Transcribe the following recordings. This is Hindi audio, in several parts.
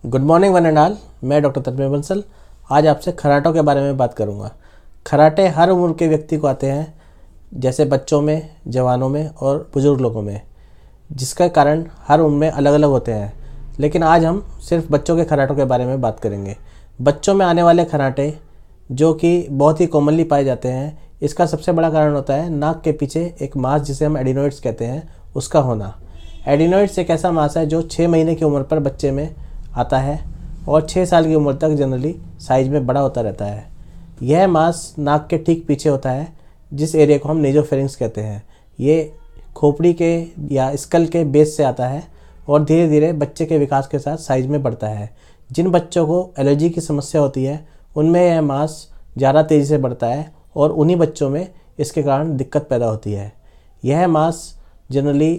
Good morning one and all. मैं डॉक्टर तन्मय बंसल आज आपसे खराटों के बारे में बात करूंगा। खराटे हर उम्र के व्यक्ति को आते हैं, जैसे बच्चों में, जवानों में और बुज़ुर्ग लोगों में, जिसका कारण हर उम्र में अलग अलग होते हैं। लेकिन आज हम सिर्फ बच्चों के खराटों के बारे में बात करेंगे। बच्चों में आने वाले खराटे जो कि बहुत ही कॉमनली पाए जाते हैं, इसका सबसे बड़ा कारण होता है नाक के पीछे एक मांस जिसे हम एडिनोइड्स कहते हैं, उसका होना। एडिनोइड्स एक ऐसा मांस है जो 6 महीने की उम्र पर बच्चे में आता है और 6 साल की उम्र तक जनरली साइज में बड़ा होता रहता है। यह मांस नाक के ठीक पीछे होता है, जिस एरिया को हम नेजोफेरिंक्स कहते हैं। ये खोपड़ी के या स्कल के बेस से आता है और धीरे धीरे बच्चे के विकास के साथ साइज में बढ़ता है। जिन बच्चों को एलर्जी की समस्या होती है उनमें यह मांस ज़्यादा तेज़ी से बढ़ता है और उन्हीं बच्चों में इसके कारण दिक्कत पैदा होती है। यह मांस जनरली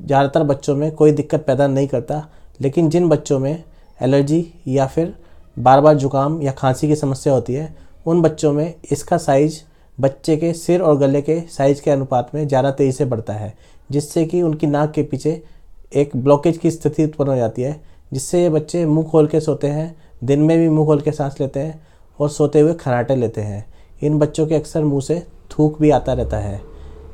ज़्यादातर बच्चों में कोई दिक्कत पैदा नहीं करता, लेकिन जिन बच्चों में एलर्जी या फिर बार बार जुकाम या खांसी की समस्या होती है, उन बच्चों में इसका साइज़ बच्चे के सिर और गले के साइज़ के अनुपात में ज़्यादा तेज़ी से बढ़ता है, जिससे कि उनकी नाक के पीछे एक ब्लॉकेज की स्थिति उत्पन्न हो जाती है, जिससे ये बच्चे मुंह खोल के सोते हैं, दिन में भी मुंह खोल के सांस लेते हैं और सोते हुए खर्राटे लेते हैं। इन बच्चों के अक्सर मुंह से थूक भी आता रहता है।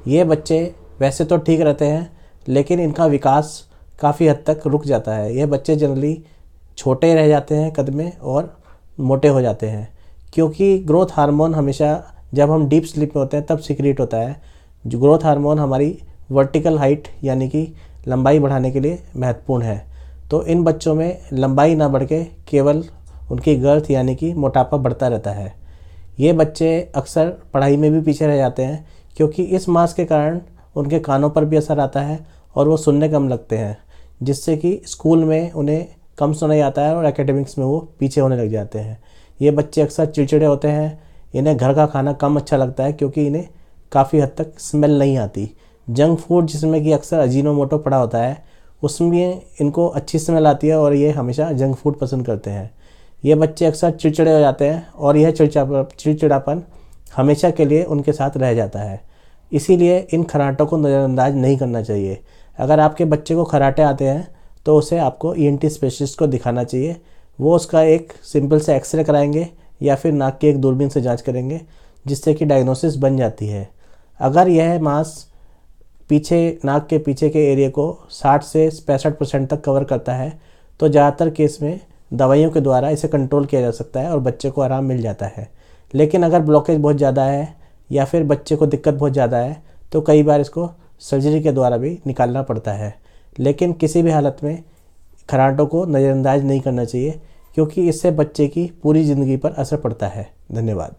ये बच्चे वैसे तो ठीक रहते हैं, लेकिन इनका विकास काफ़ी हद तक रुक जाता है। यह बच्चे जनरली छोटे रह जाते हैं कद में और मोटे हो जाते हैं, क्योंकि ग्रोथ हार्मोन हमेशा जब हम डीप स्लीप में होते हैं तब सीक्रेट होता है। जो ग्रोथ हार्मोन हमारी वर्टिकल हाइट यानी कि लंबाई बढ़ाने के लिए महत्वपूर्ण है। तो इन बच्चों में लंबाई ना बढ़ के केवल उनकी गर्थ यानी कि मोटापा बढ़ता रहता है। ये बच्चे अक्सर पढ़ाई में भी पीछे रह जाते हैं, क्योंकि इस मांस के कारण उनके कानों पर भी असर आता है और वो सुनने कम लगते हैं, जिससे कि स्कूल में उन्हें कम सुनाई आता है और एकेडमिक्स में वो पीछे होने लग जाते हैं। ये बच्चे अक्सर चिड़चिड़े होते हैं। इन्हें घर का खाना कम अच्छा लगता है, क्योंकि इन्हें काफ़ी हद तक स्मेल नहीं आती। जंक फूड जिसमें कि अक्सर अजीनोमोटो पड़ा होता है, उसमें इनको अच्छी स्मेल आती है और ये हमेशा जंक फूड पसंद करते हैं। ये बच्चे अक्सर चिड़चिड़े हो जाते हैं और यह चिड़चिड़ापन हमेशा के लिए उनके साथ रह जाता है। इसीलिए इन खर्राटों को नज़रअंदाज नहीं करना चाहिए। अगर आपके बच्चे को खर्राटे आते हैं तो उसे आपको ईएनटी स्पेशलिस्ट को दिखाना चाहिए। वो उसका एक सिंपल से एक्सरे कराएंगे या फिर नाक की एक दूरबीन से जांच करेंगे, जिससे कि डायग्नोसिस बन जाती है। अगर यह मांस पीछे नाक के पीछे के एरिया को 60 से 65% तक कवर करता है, तो ज़्यादातर केस में दवाइयों के द्वारा इसे कंट्रोल किया जा सकता है और बच्चे को आराम मिल जाता है। लेकिन अगर ब्लॉकेज बहुत ज़्यादा है या फिर बच्चे को दिक्कत बहुत ज़्यादा है, तो कई बार इसको सर्जरी के द्वारा भी निकालना पड़ता है। लेकिन किसी भी हालत में खर्राटों को नज़रअंदाज नहीं करना चाहिए, क्योंकि इससे बच्चे की पूरी ज़िंदगी पर असर पड़ता है। धन्यवाद।